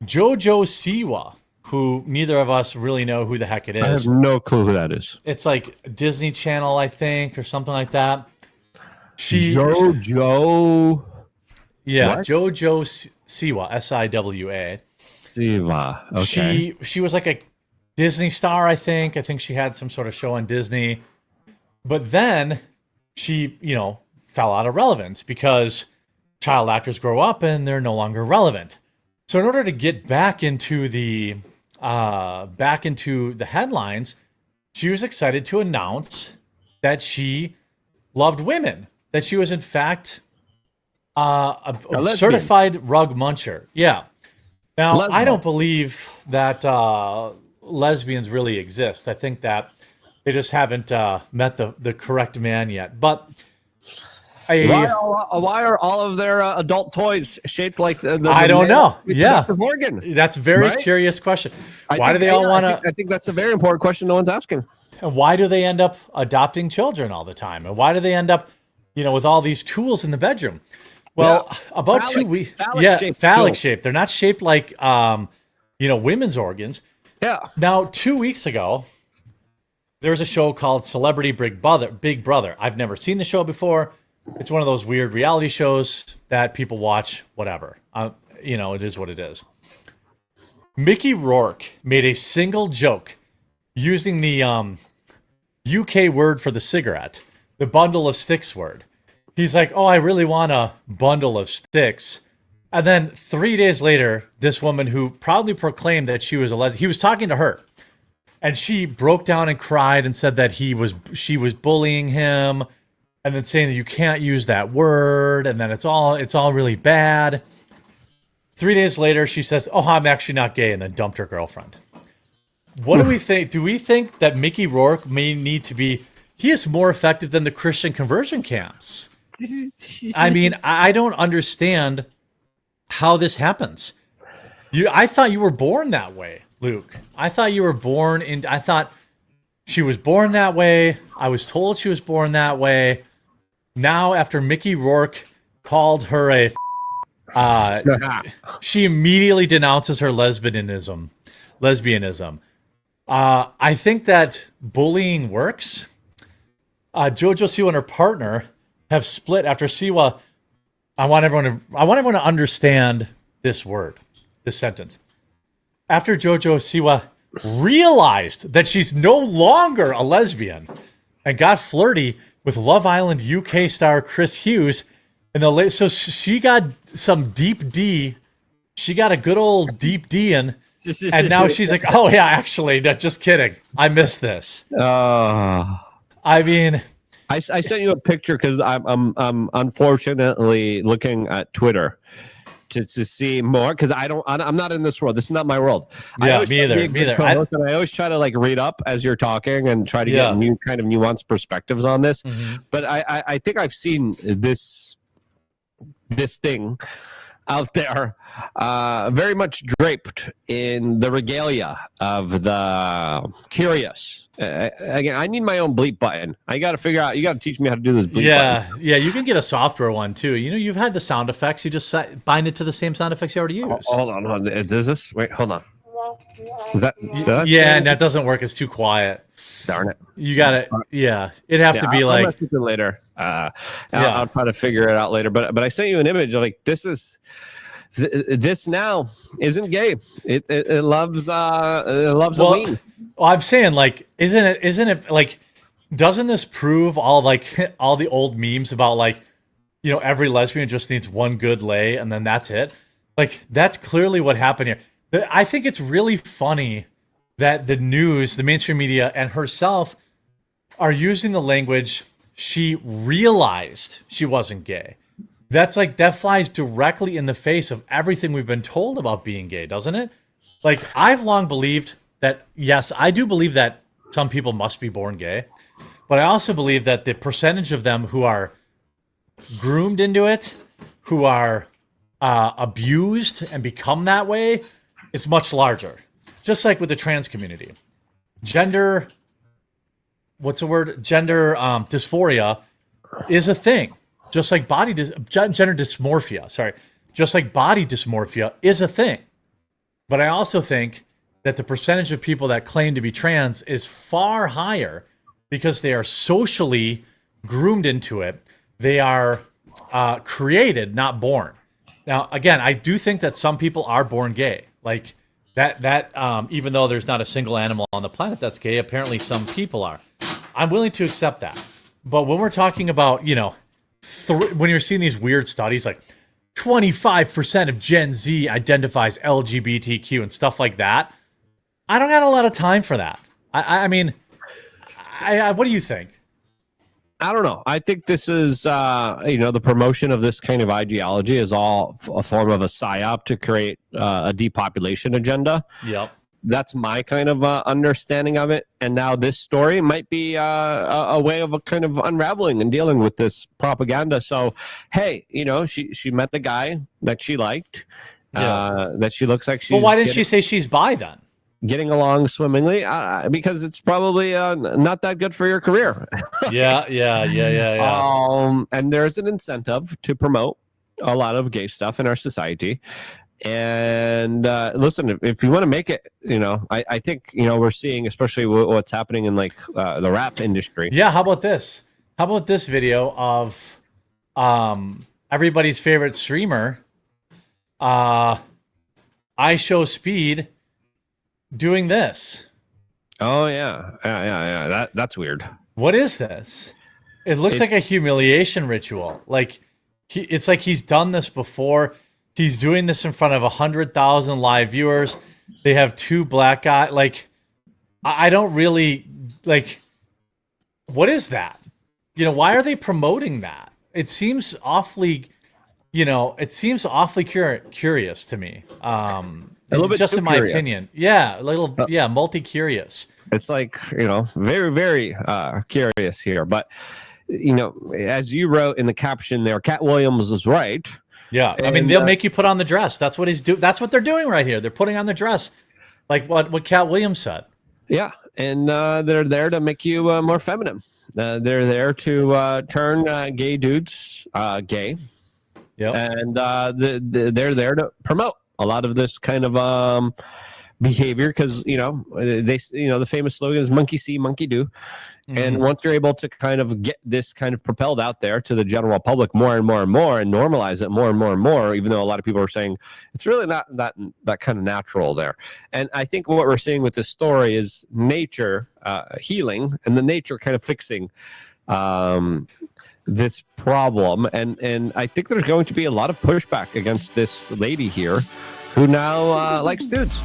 Jojo Siwa, who neither of us really know who the heck it I have is. no clue who that is. It's like Disney Channel, I think, or something like that. She, Jojo yeah, what? Siwa, Siwa. Siva. Okay. She was like a Disney star, I think. I think she had some sort of show on Disney. But then she, fell out of relevance because child actors grow up and they're no longer relevant. So in order to get back into the headlines, she was excited to announce that she loved women, that she was in fact a certified rug muncher. Yeah. Now, Lesbian. I don't believe that lesbians really exist. I think that they just haven't met the correct man yet. But Why are all of their adult toys shaped like the I don't know. Yeah. organ? That's a very Right? curious question. Why do they all want to? I think that's a very important question no one's asking. And why do they end up adopting children all the time? And why do they end up, with all these tools in the bedroom? Well, about Phallic- 2 weeks. phallic-shaped Phallic tools. shaped. They're not shaped like, women's organs. Yeah. Now, 2 weeks ago, there's a show called Celebrity Big Brother. Big Brother. I've never seen the show before. It's one of those weird reality shows that people watch. Whatever. It is what it is. Mickey Rourke made a single joke using the UK word for the cigarette, the bundle of sticks word. He's like, "Oh, I really want a bundle of sticks." And then 3 days later, this woman who proudly proclaimed that she was a lesbian, he was talking to her. And she broke down and cried and said that she was bullying him, and then saying that you can't use that word, and then it's all really bad. 3 days later, she says, "Oh, I'm actually not gay," and then dumped her girlfriend. What do we think? Do we think that Mickey Rourke may need to be? He is more effective than the Christian conversion camps. I mean, I don't understand how this happens. I thought you were born that way, Luke. I thought she was born that way. I was told she was born that way. Now, after Mickey Rourke called her she immediately denounces her lesbianism. I think that bullying works. Jojo Siwa and her partner have split after Siwa. I want everyone to understand this word, this sentence. After Jojo Siwa realized that she's no longer a lesbian and got flirty with Love Island UK star Chris Hughes, so she got some deep D. She got a good old deep D in, and now she's like, "Oh yeah, actually, no, just kidding. I missed this." I mean, I sent you a picture because I'm unfortunately looking at Twitter to see more because I'm not in this world. This is not my world. Yeah, me either. And I always try to read up as you're talking and try to get new kind of nuanced perspectives on this. Mm-hmm. But I think I've seen this thing out there very much draped in the regalia of the curious. Again, I need my own bleep button. I got to figure out. You got to teach me how to do this bleep button. Yeah, you can get a software one too. You've had the sound effects. You just bind it to the same sound effects you already use. Hold on. Is this? Wait, hold on. Is that yeah, and that doesn't work. It's too quiet. Darn it. You got to, it'd have to be I'll mess with it later. I'll try to figure it out later. But I sent you an image. This now isn't gay. It loves the lean. Well, I'm saying isn't it doesn't this prove all the old memes about every lesbian just needs one good lay and then that's it? That's clearly what happened here. I think it's really funny that the news, the mainstream media, and herself are using the language she realized she wasn't gay. That flies directly in the face of everything we've been told about being gay, doesn't it? I've long believed that, yes, I do believe that some people must be born gay, but I also believe that the percentage of them who are groomed into it, who are abused and become that way, is much larger. Just like with the trans community. Gender dysphoria is a thing. Just like gender dysmorphia, just like body dysmorphia is a thing. But I also think that the percentage of people that claim to be trans is far higher because they are socially groomed into it. They are created, not born. Now, again, I do think that some people are born gay. Like that even though there's not a single animal on the planet that's gay, apparently some people are. I'm willing to accept that. But when we're talking about, you know, when you're seeing these weird studies like 25% of Gen Z identifies LGBTQ and stuff like that, I don't got a lot of time for that. I mean, what do you think? I don't know. I think this is, the promotion of this kind of ideology is all a form of a psyop to create a depopulation agenda. Yep. That's my kind of understanding of it. And now this story might be a way of a kind of unraveling and dealing with this propaganda. So, hey, you know, she met the guy that she liked, that she looks like she's. Well, why didn't she say she's bi then? Getting along swimmingly, because it's probably not that good for your career. Yeah. And there's an incentive to promote a lot of gay stuff in our society. And listen, if you want to make it, you know, I think, you know, we're seeing, especially what's happening in like the rap industry. Yeah. How about this? How about this video of everybody's favorite streamer, I Show Speed, doing this? Oh yeah. That's weird. What is this? It looks like a humiliation ritual. Like it's like he's done this before. He's doing this in front of 100,000 live viewers. They have two black guys. Like, I don't really like. What is that? You know, why are they promoting that? It seems awfully, curious to me. A little bit, just in my opinion. Yeah, multi-curious. It's like, you know, very, very curious here. But, you know, as you wrote in the caption there, Cat Williams was right. Yeah, I mean, they'll make you put on the dress. That's what That's what they're doing right here. They're putting on the dress, like what Cat Williams said. Yeah, and they're there to make you more feminine. They're there to turn gay dudes gay. Yeah, and they're there to promote a lot of this kind of behavior because, you know, the famous slogan is monkey see, monkey do. Mm-hmm. And once you're able to kind of get this kind of propelled out there to the general public more and more and more and normalize it more and more and more, even though a lot of people are saying it's really not that kind of natural there. And I think what we're seeing with this story is nature healing and the nature kind of fixing this problem. And I think there's going to be a lot of pushback against this lady here who now likes dudes.